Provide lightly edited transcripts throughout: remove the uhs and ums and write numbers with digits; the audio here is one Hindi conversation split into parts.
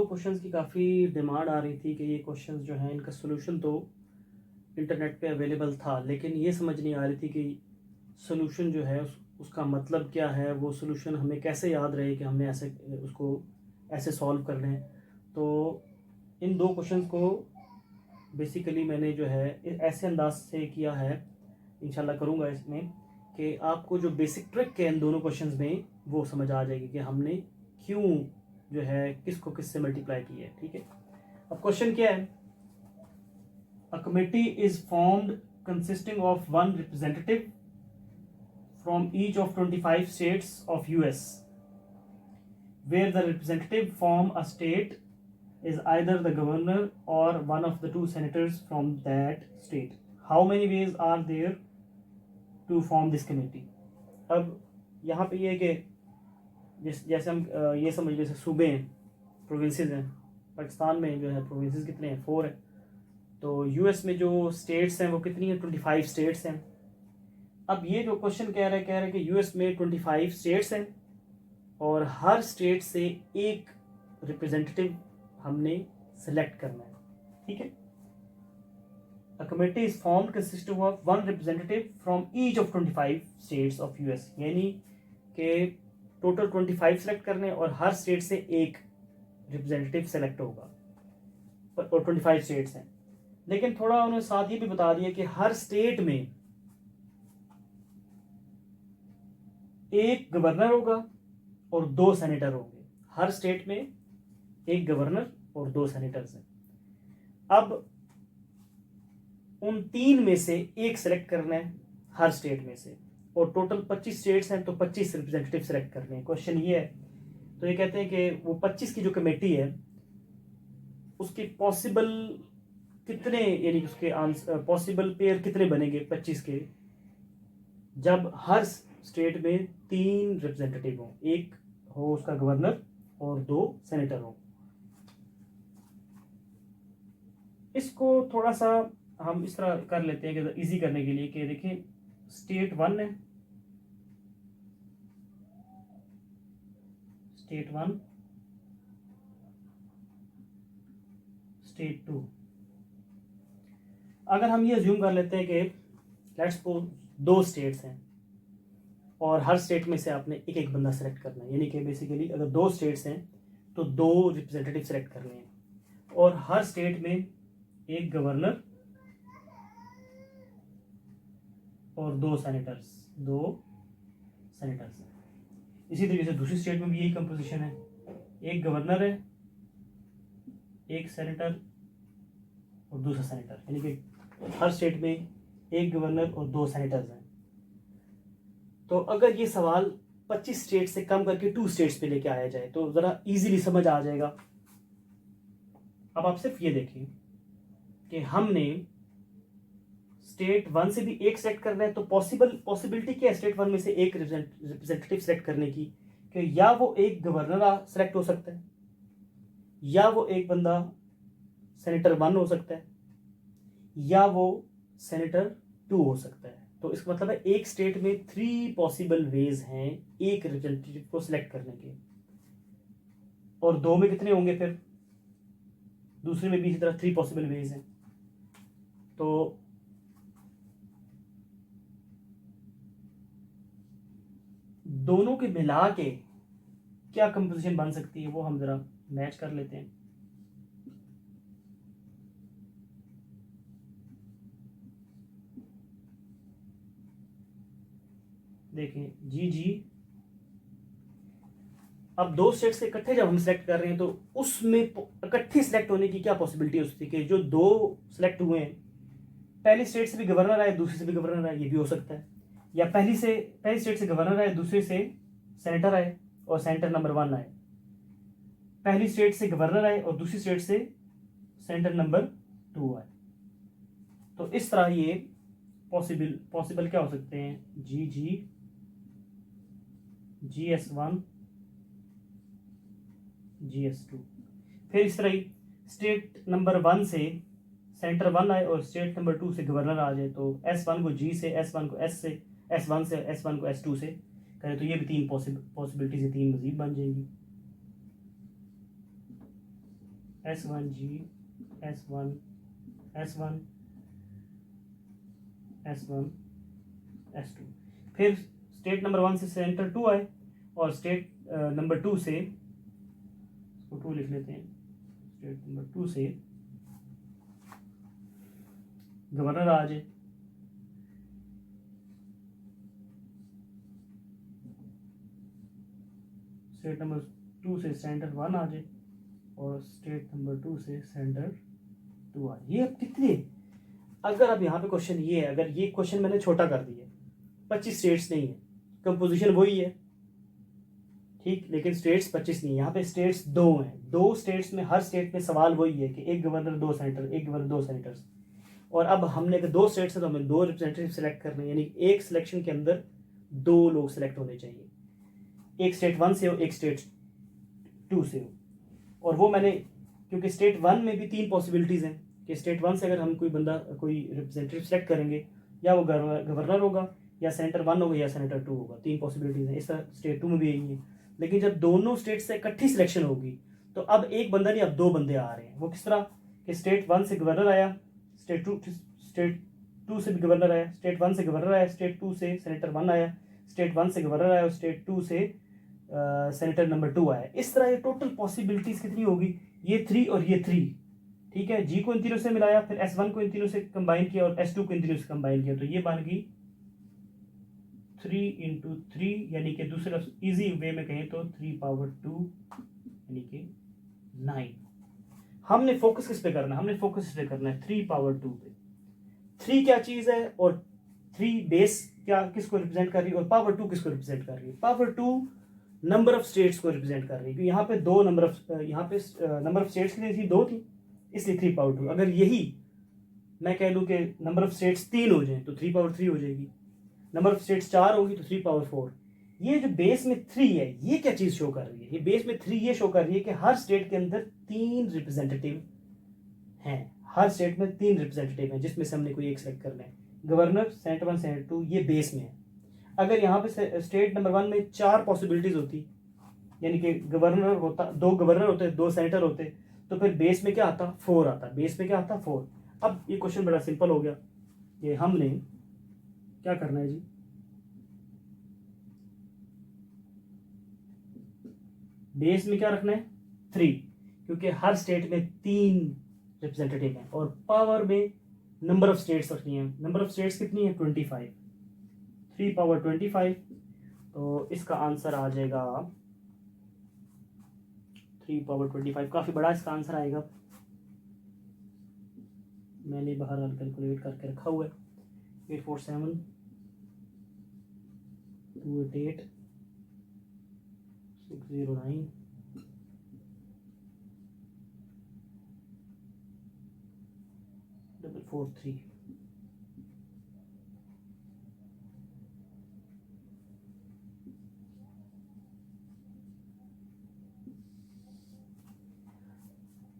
दो क्वेश्चंस की काफ़ी डिमांड आ रही थी कि ये क्वेश्चंस जो हैं इनका सोल्यूशन तो इंटरनेट पे अवेलेबल था, लेकिन ये समझ नहीं आ रही थी कि सोल्यूशन जो है उसका मतलब क्या है, वो सोल्यूशन हमें कैसे याद रहे कि हमने ऐसे उसको ऐसे सॉल्व करना है। तो इन दो क्वेश्चंस को बेसिकली मैंने जो है ऐसे अंदाज से किया है, इंशाल्लाह करूँगा इसमें कि आपको जो बेसिक ट्रिक है इन दोनों क्वेश्चंस में वो समझ आ जाएगी कि हमने क्यों जो है किसको किससे मल्टीप्लाई किया है। ठीक है, अब क्वेश्चन क्या है? A committee is formed consisting of one representative from each of 25 states of US, where the representative from a state is either the governor or one of the two senators from that state. How many ways are there to form this committee? अब यहाँ पे ये है कि जैसे हम ये समझ जैसे सूबे हैं, प्रोविंसेस हैं। पाकिस्तान में जो है प्रोविंसेस कितने हैं? 4 हैं। तो यूएस में जो स्टेट्स हैं वो कितनी है? 25 स्टेट्स हैं। अब ये जो क्वेश्चन कह रहा है कि यूएस में 25 स्टेट्स हैं और हर स्टेट से एक रिप्रेजेंटेटिव हमने सेलेक्ट करना है। ठीक है, a committee is formed consisting of one representative from each of 25 states of US, यानी कि टोटल 25 सेलेक्ट करने और हर स्टेट से एक रिप्रेजेंटेटिव सेलेक्ट होगा और 25 स्टेट्स हैं। लेकिन थोड़ा उन्होंने साथ ये भी बता दिया कि हर स्टेट में एक गवर्नर होगा और 2 सेनेटर होंगे। हर स्टेट में एक गवर्नर और 2 सेनेटर्स हैं। अब उन 3 में से एक सेलेक्ट करना है हर स्टेट में से, और टोटल 25 स्टेट्स हैं तो 25 रिप्रेजेंटेटिव सेलेक्ट करने हैं। क्वेश्चन ये है, तो ये कहते हैं कि वो 25 की जो कमेटी है उसकी पॉसिबल कितने, यानी उसके आंसर पॉसिबल पेयर कितने बनेंगे 25 के, जब हर स्टेट में 3 रिप्रेजेंटेटिव हो, एक हो उसका गवर्नर और 2 सेनेटर हो। इसको थोड़ा सा हम इस तरह कर लेते हैं कि इजी करने के लिए कि देखिए स्टेट 1 है, स्टेट 1, स्टेट 2। अगर हम ये अज्यूम कर लेते हैं कि लेट्स सपोज 2 स्टेट्स हैं और हर स्टेट में से आपने एक एक बंदा सेलेक्ट करना है, यानी कि बेसिकली अगर 2 स्टेट्स हैं तो 2 रिप्रेजेंटेटिव सेलेक्ट करने हैं और हर स्टेट में एक गवर्नर और 2 सेनेटर्स हैं। इसी तरीके से दूसरी स्टेट में भी यही कंपोजिशन है, एक गवर्नर है, एक सेनेटर और दूसरा सेनेटर, यानी कि हर स्टेट में एक गवर्नर और 2 सेनेटर्स हैं। तो अगर ये सवाल 25 स्टेट से कम करके 2 स्टेट्स पे लेके आया जाए तो ज़रा इजीली समझ आ जाएगा। अब आप सिर्फ ये देखिए कि हमने स्टेट 1 से भी एक सेलेक्ट करना है, तो पॉसिबिलिटी क्या है स्टेट 1 में से एक रिप्रेजेंटेटिव सेलेक्ट करने की, कि या वो एक गवर्नर सेलेक्ट हो सकता है, या वो एक बंदा सेनेटर 1 हो सकता है, या वो सेनेटर 2 हो सकता है। तो इसका मतलब है एक स्टेट में 3 पॉसिबल वेज हैं एक रिप्रेजेंटेटिव को सिलेक्ट करने के, और 2 में कितने होंगे? फिर दूसरे में भी इसी तरह 3 पॉसिबल वेज हैं। तो दोनों के मिला के क्या कंपोजिशन बन सकती है वो हम जरा मैच कर लेते हैं। देखें जी, अब 2 स्टेट से इकट्ठे जब हम सेलेक्ट कर रहे हैं तो उसमें इकट्ठी सेलेक्ट होने की क्या पॉसिबिलिटी हो सकती है कि जो 2 सेलेक्ट हुए हैं, पहली स्टेट से भी गवर्नर आए, दूसरी से भी गवर्नर आए, ये भी हो सकता है, या पहली स्टेट से गवर्नर आए, दूसरे से सेनेटर आए और सेनेटर नंबर 1 आए, पहली स्टेट से गवर्नर आए और दूसरी स्टेट से सेनेटर नंबर 2 आए। तो इस तरह ये पॉसिबल क्या हो सकते हैं? GS1, GS2। फिर इस तरह ही स्टेट नंबर 1 से सेंटर 1 आए और स्टेट नंबर 2 से गवर्नर आ जाए, तो S1 को G से, S1 को S से, S1 से S1 को S2 से करें तो ये भी 3 पॉसिबिलिटी से 3 मजीद बन जाएंगी। S1G, S1, S1, S1, S2। फिर स्टेट नंबर 1 से सेंटर 2 आए और स्टेट नंबर 2 से, इसको 2 लिख लेते हैं, स्टेट नंबर 2 से गवर्नर आ जाए, स्टेट नंबर 2 से सेंटर 1 आ जाए और स्टेट नंबर 2 से सेंटर 2 आ जाए। ये अब कितने, अगर अब यहाँ पे क्वेश्चन ये है, अगर ये क्वेश्चन मैंने छोटा कर दिया, 25 स्टेट्स नहीं है, कंपोजिशन वही है ठीक, लेकिन स्टेट्स 25 नहीं है, यहाँ पे स्टेट्स 2 हैं, 2 स्टेट्स में हर स्टेट में सवाल वही है कि एक गवर्नर 2 सेनेटर, एक गवर्नर 2 सेनेटर्स। और अब हमने अगर 2 स्टेट्स है तो हमें 2 रिप्रेजेंटेटिव सेलेक्ट करने, यानी एक सिलेक्शन के अंदर 2 लोग सेलेक्ट होने चाहिए, एक स्टेट 1 से हो, एक स्टेट 2 से हो। और वो मैंने, क्योंकि स्टेट 1 में भी 3 पॉसिबिलिटीज़ हैं कि स्टेट 1 से अगर हम कोई बंदा, कोई रिप्रेजेंटेटिव सेलेक्ट करेंगे, या वो गवर्नर होगा, या सेनेटर 1 होगा, या सेनेटर 2 होगा, 3 पॉसिबिलिटीज़ हैं। इस तरह स्टेट 2 में भी यही है। लेकिन जब दोनों स्टेट से इकट्ठी सिलेक्शन होगी तो अब एक बंदा नहीं, अब 2 बंदे आ रहे हैं। वो किस तरह कि स्टेट 1 से गवर्नर आया, स्टेट 2 से भी गवर्नर आया, स्टेट 1 से गवर्नर आया, स्टेट 2 से सेनेटर 1 आया, स्टेट 1 से गवर्नर आया और स्टेट 2 से सेनेटर नंबर 2 आया। इस तरह ये टोटल पॉसिबिलिटीज़ कितनी होगी, ये 3 और ये 3, ठीक है। जी को इन तीनों से मिलाया, फिर S1 को इन तीनों से कंबाइन किया और S2 को इन तीनों से कंबाइन किया, तो ये बन गई 3 × 3, यानी कि दूसरे इजी वे में कहें तो 3 पावर 2 यानी कि 9। हमने फोकस किस पे करना है, हमने फोकस इस पे करना है 3 पावर 2 पे। 3 क्या चीज़ है और 3 बेस क्या किसको रिप्रेजेंट कर रही है और पावर 2 किसको रिप्रेजेंट कर रही है। पावर 2 नंबर ऑफ स्टेट्स को रिप्रेजेंट कर रही है, क्योंकि यहाँ पे 2 नंबर ऑफ, यहाँ पे नंबर ऑफ स्टेट्स की थी 2 थी, इसलिए 3 पावर 2। अगर यही मैं कह दूँ कि नंबर ऑफ स्टेट्स 3 हो जाए तो 3 पावर 3 हो जाएगी, नंबर ऑफ स्टेट्स 4 होगी तो 3 पावर 4। ये जो बेस में 3 है, ये क्या चीज़ शो कर रही है, ये बेस में 3 ये शो कर रही है कि हर स्टेट के अंदर 3 रिप्रेजेंटेटिव हैं, हर स्टेट में 3 रिप्रेजेंटेटिव हैं, जिसमें से हमने कोई एक सेलेक्ट करना है। गवर्नर, सेनेटर 1, सेनेटर 2, ये बेस में है। अगर यहाँ पे स्टेट नंबर 1 में 4 पॉसिबिलिटीज होती, यानी कि गवर्नर होता, 2 गवर्नर होते, 2 सेनेटर होते, तो फिर बेस में क्या आता, 4 आता, बेस में क्या आता, 4। अब ये क्वेश्चन बड़ा सिंपल हो गया, ये हमने क्या करना है जी, बेस में क्या रखना है 3, क्योंकि हर स्टेट में 3 रिप्रेजेंटेटिव हैं, और पावर में नंबर ऑफ स्टेट्स रखनी है। नंबर ऑफ स्टेट्स कितनी है 25, 3 पावर 25, तो इसका आंसर आ जाएगा 3 पावर 25, काफ़ी बड़ा इसका आंसर आएगा। मैंने बाहर कैलकुलेट करके रखा हुआ है, 847 288 609 443।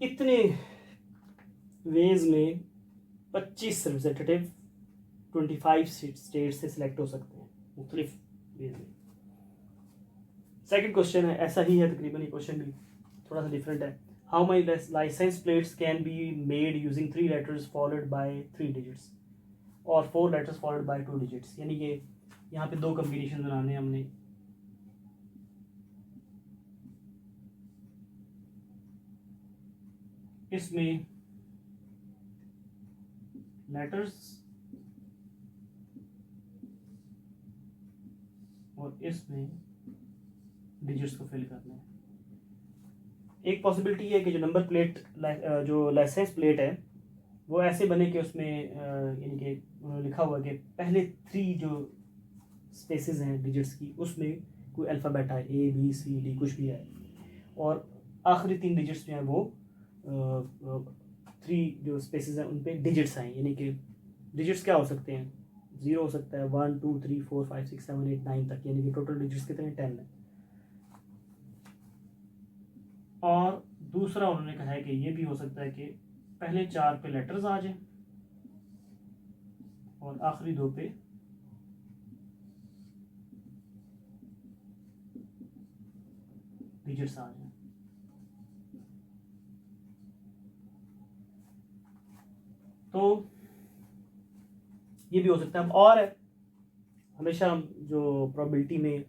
इतने वेज में 25 रिप्रेजेंटेटिव 25 स्टेट से सिलेक्ट हो सकते हैं मुख्तलिफ वेज में। सेकंड क्वेश्चन है, ऐसा ही है तकरीबन, ये क्वेश्चन भी थोड़ा सा डिफरेंट है। How many licence plates can be made using 3 letters followed by 3 digits और 4 लेटर्स फॉलोड बाय 2 डिजिट्स। यानी कि यहाँ पे 2 कम्बिनेशन बनाने हैं हमने। इसमें लेटर्स और इसमें डिजिट्स को फिल करना है। एक पॉसिबिलिटी है कि जो नंबर प्लेट, जो लाइसेंस प्लेट है, वो ऐसे बने कि उसमें यानी कि उन्होंने लिखा हुआ कि पहले 3 जो स्पेसेस हैं डिजिट्स की, उसमें कोई अल्फ़ाबेट है, ABCD कुछ भी है, और आखिरी 3 डिजिट्स जो हैं वो 3 जो स्पेसेस हैं उन पे डिजिट्स हैं। यानी कि डिजिट्स क्या हो सकते हैं, 0 हो सकता है, 1 2 3 4 5 6 7 8 9 तक, यानी कि टोटल डिजिट्स कितने 10 है। और दूसरा उन्होंने कहा है कि ये भी हो सकता है कि पहले 4 पे लेटर्स आ जाए और आखिरी 2 पे डिजिट्स आ जाए। तो ये भी हो सकता है। अब और है, हमेशा हम जो प्रोबेबिलिटी में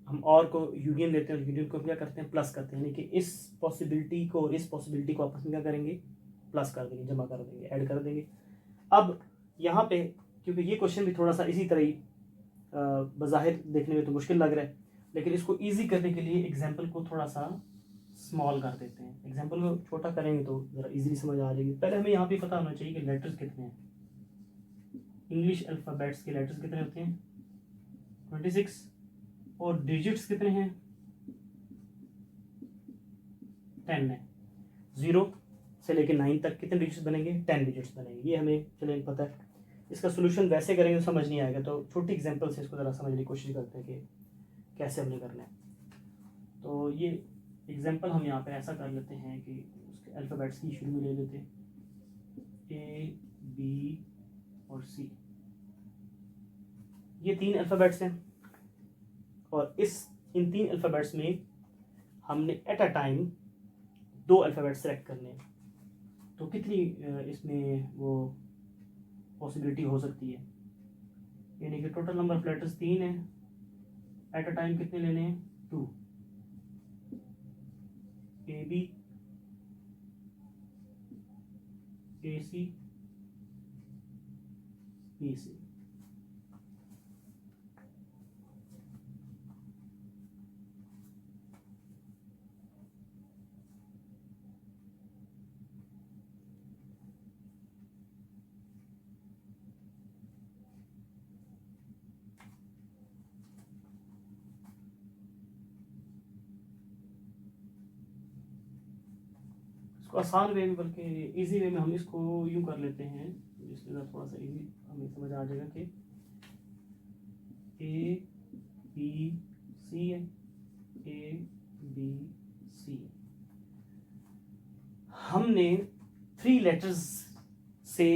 हम और को यूनियन लेते हैं, यूनियन को हम क्या करते हैं, प्लस करते हैं, यानी कि इस पॉसिबिलिटी को इस पॉसिबिलिटी को आपस में क्या करेंगे, प्लस कर देंगे, जमा कर देंगे, ऐड कर देंगे। अब यहाँ पे क्योंकि ये क्वेश्चन भी थोड़ा सा इसी तरह ही बज़ाहिर देखने में तो मुश्किल लग रहा है, लेकिन इसको ईजी करने के लिए एग्जाम्पल को थोड़ा सा स्मॉल कर देते हैं। एग्जाम्पल को छोटा करेंगे तो ज़रा इजीली समझ आ जाएगी। पहले हमें यहाँ पे पता होना चाहिए कि लेटर्स कितने हैं। इंग्लिश अल्फ़ाबेट्स के लेटर्स कितने होते हैं, 26, और डिजिट्स कितने हैं, 10 है। 0 से लेकर 9 तक कितने डिजिट्स बनेंगे, 10 डिजिट्स बनेंगे। ये हमें चलिए पता है। इसका सोल्यूशन वैसे करेंगे तो समझ नहीं आएगा, तो छोटी एग्जांपल से इसको ज़रा समझने की कोशिश करते हैं कि कैसे हमने करना है। तो ये एग्जांपल हम यहाँ पे ऐसा कर लेते हैं कि उसके अल्फ़ाबेट्स की शुरू में ले लेते हैं, A, B और C। ये 3 अल्फ़ाबेट्स हैं और इन 3 अल्फ़ाबेट्स में हमने at a time 2 alphabet select करने हैं। तो कितनी इसमें वो पॉसिबिलिटी हो सकती है, यानी कि टोटल नंबर ऑफ लेटर्स 3 है, एट अ टाइम कितने लेने हैं, 2। AB, AC, BC। इसको आसान वे में, बल्कि इजी वे में हम इसको यूँ कर लेते हैं, जिससे थोड़ा सा इजी हमें समझ आ जाएगा कि A, B, C है, A, B, C। हमने 3 लेटर्स से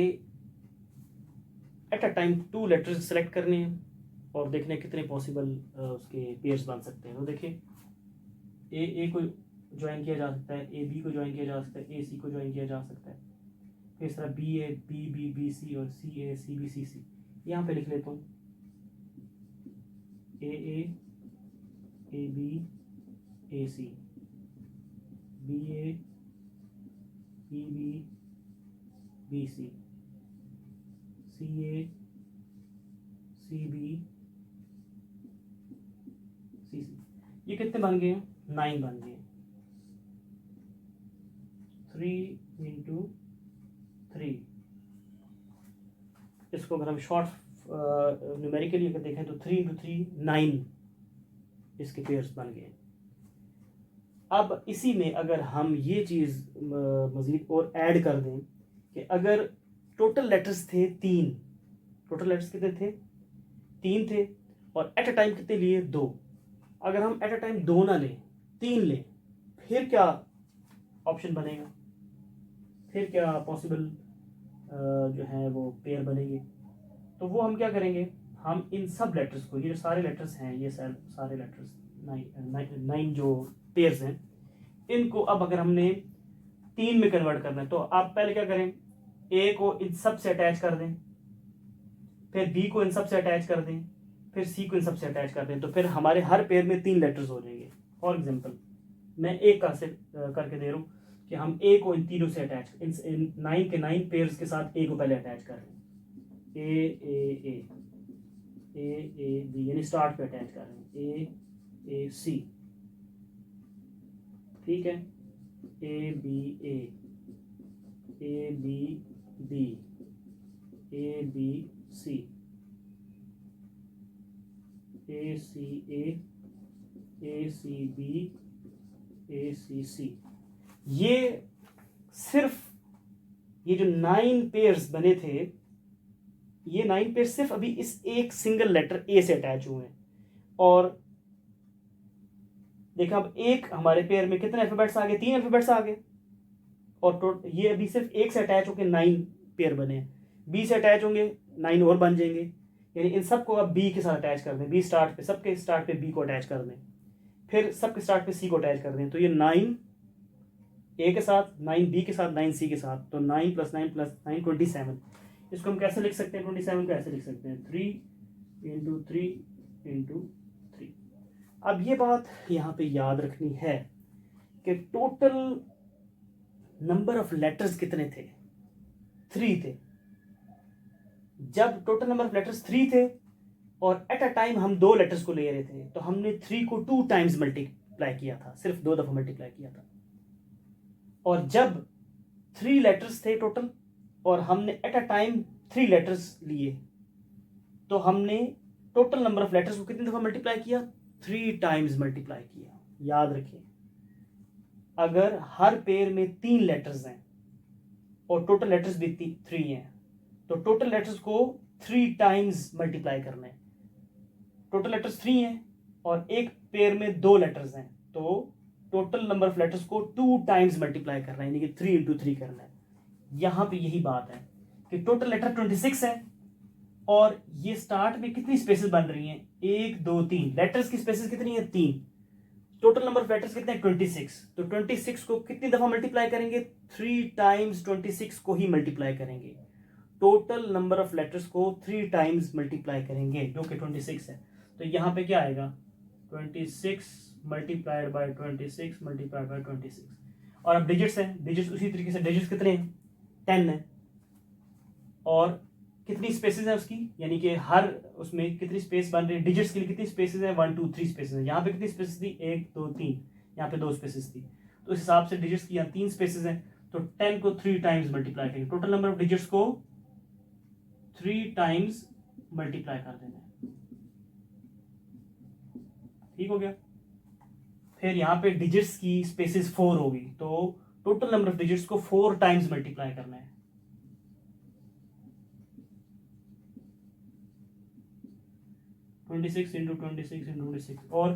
at a time 2 letters select करने हैं और देखने कितने पॉसिबल उसके पेयर्स बन सकते हैं। तो देखिए ए को ज्वाइन किया जा सकता है, ए बी को ज्वाइन किया जा सकता है, ए सी को ज्वाइन किया जा सकता है। फिर इस तरह B A B B B C और C A C B C सी। यहाँ पे लिख लेता हूँ A B A C, B A B B B C, C A C B C C. ये कितने बन गए, 9 बन गए। 3 into 3। इसको अगर हम शॉर्ट न्यूमेरिकली अगर देखें तो 3 into 3 9 इसके पेयर्स बन गए। अब इसी में अगर हम ये चीज़ मज़ीद और ऐड कर दें कि अगर टोटल लेटर्स थे 3, टोटल लेटर्स कितने थे, 3 थे, और एट अ टाइम कितने लिए, 2। अगर हम एट अ टाइम 2 ना लें, 3 लें, फिर क्या ऑप्शन बनेगा, फिर क्या पॉसिबल जो है वो पेयर बनेंगे। तो वो हम क्या करेंगे, हम इन सब लेटर्स को, ये जो सारे लेटर्स हैं, ये सारे लेटर्स 9 जो पेयर्स हैं, इनको अब अगर हमने 3 में कन्वर्ट करना है तो आप पहले क्या करें, ए को इन सब से अटैच कर दें, फिर बी को इन सब से अटैच कर दें, फिर सी को इन सब से अटैच कर दें, तो फिर हमारे हर पेयर में 3 लेटर्स हो जाएंगे। फॉर एग्जाम्पल मैं एक का से करके दे रहा हूँ कि हम ए को इन तीनों से अटैच, इन 9 के 9 पेयर्स के साथ ए को पहले अटैच कर रहे हैं, ए बी, यानी स्टार्ट पे अटैच कर रहे हैं, ए सी, ठीक है, A B B, A B C, A C B, A C. ये सिर्फ ये जो 9 पेयर्स बने थे, ये 9 पेयर्स सिर्फ अभी इस एक सिंगल लेटर ए से अटैच हुए हैं। और देखा अब एक हमारे पेयर में कितने अल्फाबेट्स आ गए, 3 अल्फाबेट्स आ गए, और ये अभी सिर्फ एक से अटैच होकर 9 पेयर बने हैं। बी से अटैच होंगे 9 और बन जाएंगे, यानी इन सबको अब बी के साथ अटैच कर दें, बी स्टार्ट पे, सबके स्टार्ट पे बी को अटैच कर दें, फिर सबके स्टार्ट पे सी को अटैच कर दें, तो ये 9 ए के साथ, 9 बी के साथ, 9 सी के साथ, तो 9 + 9 + 9 27। इसको हम कैसे लिख सकते हैं? 27 को ऐसे लिख सकते हैं 3 × 3 × 3। अब ये बात यहाँ पे याद रखनी है कि टोटल नंबर ऑफ लेटर्स कितने थे? 3 थे। जब टोटल नंबर ऑफ लेटर्स 3 थे और एट अ टाइम हम 2 लेटर्स को ले रहे थे, तो हमने 3 को 2 टाइम्स मल्टीप्लाई किया था, सिर्फ 2 दफ़ा मल्टीप्लाई किया था। और जब 3 लेटर्स थे टोटल और हमने एट अ टाइम 3 लेटर्स लिए, तो हमने टोटल नंबर ऑफ लेटर्स को कितनी दफ़ा मल्टीप्लाई किया? 3 टाइम्स मल्टीप्लाई किया। याद रखें, अगर हर पेयर में 3 लेटर्स हैं और टोटल लेटर्स भी 3 हैं, तो टोटल लेटर्स को 3 टाइम्स मल्टीप्लाई करना है। टोटल लेटर्स 3 हैं और एक पेयर में 2 लेटर्स हैं, तो टोटल नंबर ऑफ लेटर्स को 2 टाइम्स मल्टीप्लाई करना है, यानी कि 3 × 3 करना है। यहाँ पे यही बात है कि टोटल लेटर 26 है और ये स्टार्ट में कितनी स्पेसेस बन रही हैं? 1 2 3। लेटर्स की स्पेसेस कितनी है? 3। टोटल नंबर ऑफ लेटर्स कितने हैं? 26। तो 26 को कितनी दफा मल्टीप्लाई करेंगे? 3 टाइम्स 26 को ही मल्टीप्लाई करेंगे। टोटल नंबर ऑफ लेटर्स को 3 टाइम्स मल्टीप्लाई करेंगे, जो कि 26 है। तो यहाँ पे क्या आएगा? 26 मल्टीप्लाइड बाय 26 मल्टीप्लाइड बाय 26। और अब डिजिट्स हैं, डिजिट्स उसी तरीके से, डिजिट्स कितने हैं? 10 है। और कितनी स्पेसेस है उसकी, यानी कि हर उसमें कितनी स्पेस बन रही है? डिजिट्स के लिए कितनी स्पेसेस है? 1 2 3 स्पेसेस है। यहाँ पे कितनी स्पेसेस थी? 1 2 3। यहाँ पे 2 स्पेसेस थी। तो इस हिसाब से डिजिट्स की यहाँ 3 स्पेसेस हैं, तो 10 को 3 टाइम्स मल्टीप्लाई करेंगे। टोटल नंबर ऑफ डिजिट्स को 3 टाइम्स मल्टीप्लाई कर देना है। ठीक हो गया? फिर यहाँ पे डिजिट्स की स्पेसेस 4 होगी, तो टोटल नंबर ऑफ डिजिट्स को 4 टाइम्स मल्टीप्लाई करना है। 26 × 26 × 26। और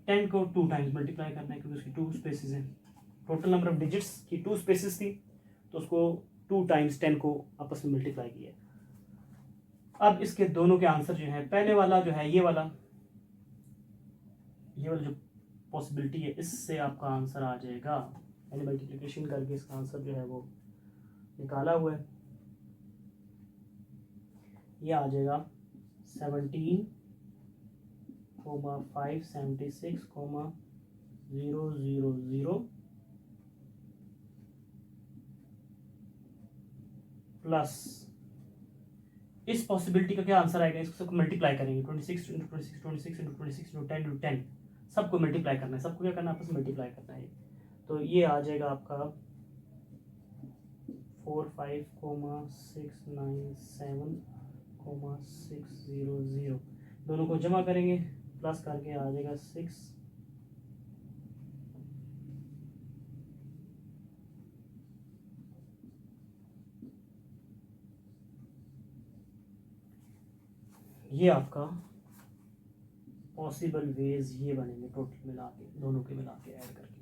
10 को 2 टाइम्स मल्टीप्लाई करना है, क्योंकि उसकी 2 स्पेसेस हैं। टोटल नंबर ऑफ डिजिट्स की 2 स्पेसेस थी, तो उसको 2 टाइम्स 10 को आपस में मल्टीप्लाई किया। अब इसके दोनों के आंसर जो है, पहले वाला जो है ये वाला जो पॉसिबिलिटी है, इससे आपका आंसर आ जाएगा। मैंने मल्टीप्लिकेशन करके इसका आंसर जो है वो निकाला हुआ है। ये आ जाएगा 17, 576, 000 प्लस इस पॉसिबिलिटी का क्या आंसर आएगा? इसको सबको मल्टीप्लाई करेंगे, 26 × 26 26 × 26 × 10 × 10। सबको मल्टीप्लाई करना है, सबको क्या करना है? आपस में मल्टीप्लाई करना है। तो ये आ जाएगा आपका 45,697,600। दोनों को जमा करेंगे, प्लस करके आ जाएगा 6। ये आपका पॉसिबल वेज ये बनेंगे, टोटल मिला के, दोनों के मिला के ऐड करके।